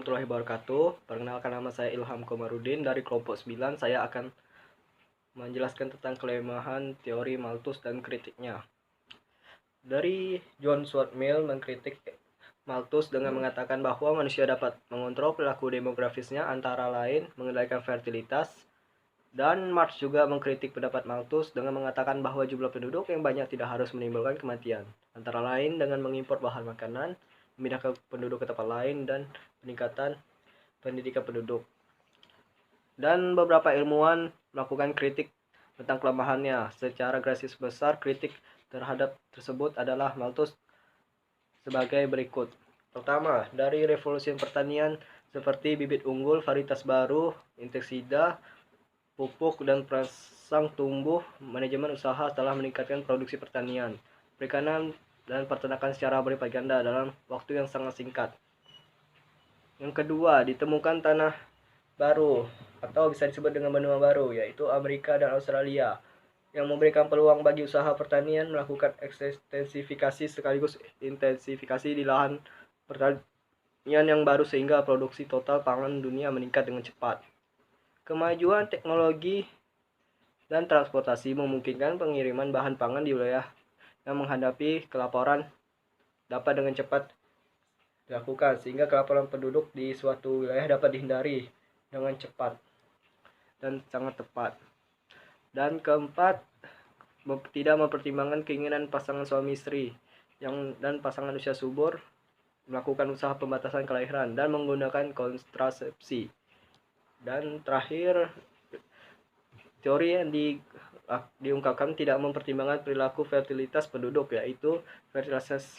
warahmatullahi wabarakatuh. Perkenalkan, nama saya Ilham Komarudin dari kelompok 9. Saya akan menjelaskan tentang kelemahan teori Malthus dan kritiknya. Dari John Stuart Mill mengkritik Malthus dengan mengatakan bahwa manusia dapat mengontrol perilaku demografisnya, antara lain mengendalikan fertilitas. Dan Marx juga mengkritik pendapat Malthus dengan mengatakan bahwa jumlah penduduk yang banyak tidak harus menimbulkan kematian, antara lain dengan mengimpor bahan makanan, memindahkan penduduk ke tempat lain, dan peningkatan pendidikan penduduk. Dan beberapa ilmuwan melakukan kritik tentang kelemahannya. Secara garis besar, kritik terhadap tersebut adalah Malthus sebagai berikut. Pertama, dari revolusi pertanian seperti bibit unggul, varietas baru, insektisida, pupuk, dan perangsang tumbuh, manajemen usaha telah meningkatkan produksi pertanian, perikanan, dan peternakan secara berlipat ganda dalam waktu yang sangat singkat. Yang kedua, ditemukan tanah baru atau bisa disebut dengan benua baru, yaitu Amerika dan Australia, yang memberikan peluang bagi usaha pertanian melakukan ekstensifikasi sekaligus intensifikasi di lahan pertanian yang baru sehingga produksi total pangan dunia meningkat dengan cepat. Kemajuan teknologi dan transportasi memungkinkan pengiriman bahan pangan di wilayah yang menghadapi kelaparan dapat dengan cepat dilakukan, sehingga kelaparan penduduk di suatu wilayah dapat dihindari dengan cepat dan sangat tepat. Dan keempat, tidak mempertimbangkan keinginan pasangan suami istri dan pasangan usia subur melakukan usaha pembatasan kelahiran dan menggunakan kontrasepsi. Dan terakhir, teori yang diungkapkan tidak mempertimbangkan perilaku fertilitas penduduk, yaitu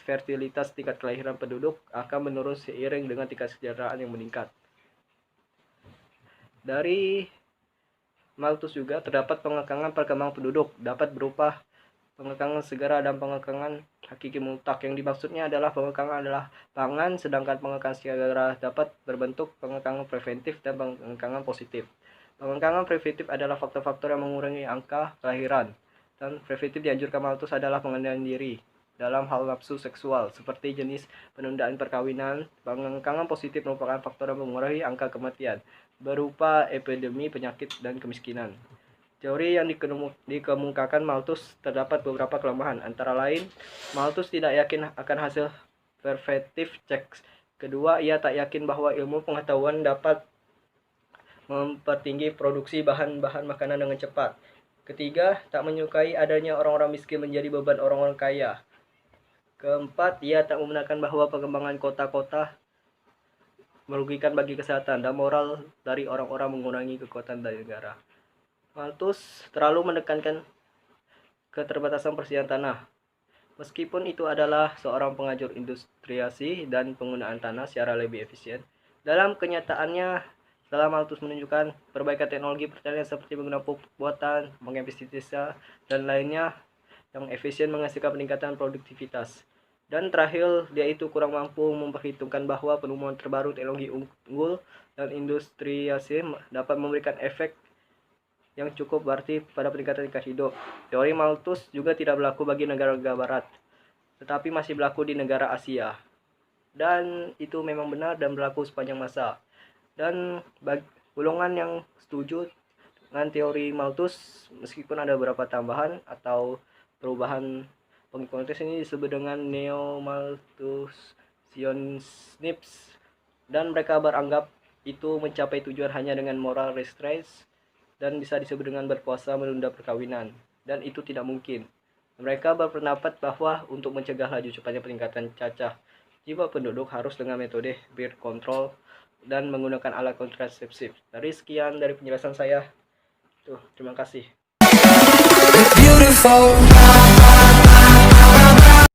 fertilitas tingkat kelahiran penduduk akan menurun seiring dengan tingkat kesejahteraan yang meningkat. Dari Malthus juga terdapat pengekangan perkembangan penduduk dapat berupa pengekangan segera dan pengekangan hakiki mutlak. Yang dimaksudnya adalah pengekangan adalah pangan, sedangkan pengekangan segera dapat berbentuk pengekangan preventif dan pengekangan positif. Pengekangan preventif adalah faktor-faktor yang mengurangi angka kelahiran, dan preventif dianjurkan Malthus adalah pengendalian diri dalam hal nafsu seksual, seperti jenis penundaan perkawinan. Pengekangan positif merupakan faktor yang mengurangi angka kematian, berupa epidemi, penyakit, dan kemiskinan. Teori yang dikemukakan Malthus terdapat beberapa kelemahan, antara lain Malthus tidak yakin akan hasil preventive checks. Kedua, ia tak yakin bahwa ilmu pengetahuan dapat mempertinggi produksi bahan-bahan makanan dengan cepat. Ketiga, tak menyukai adanya orang-orang miskin menjadi beban orang-orang kaya. Keempat, ia tak membenarkan bahwa pengembangan kota-kota merugikan bagi kesehatan dan moral dari orang-orang mengurangi kekuatan dari negara. Malthus terlalu menekankan keterbatasan persediaan tanah. Meskipun itu adalah seorang pengajur industriasi dan penggunaan tanah secara lebih efisien, dalam kenyataannya setelah Malthus menunjukkan perbaikan teknologi pertanian seperti menggunakan pupuk buatan, pestisida, dan lainnya yang efisien menghasilkan peningkatan produktivitas. Dan terakhir, dia itu kurang mampu memperhitungkan bahwa penemuan terbaru teknologi unggul dan industriasi dapat memberikan efek yang cukup berarti pada peningkatan tingkat hidup. Teori Malthus juga tidak berlaku bagi negara-negara barat, tetapi masih berlaku di negara Asia. Dan itu memang benar dan berlaku sepanjang masa. Dan golongan yang setuju dengan teori Malthus, meskipun ada beberapa tambahan atau perubahan pengikut ini disebut dengan neo-Malthusianism, dan mereka beranggap itu mencapai tujuan hanya dengan moral restraints dan bisa disebut dengan berpuasa menunda perkawinan, dan itu tidak mungkin. Mereka berpendapat bahwa untuk mencegah laju cepatnya peningkatan cacah jiwa penduduk harus dengan metode birth control dan menggunakan alat kontrasepsi. Sekian dari penjelasan saya. Terima kasih.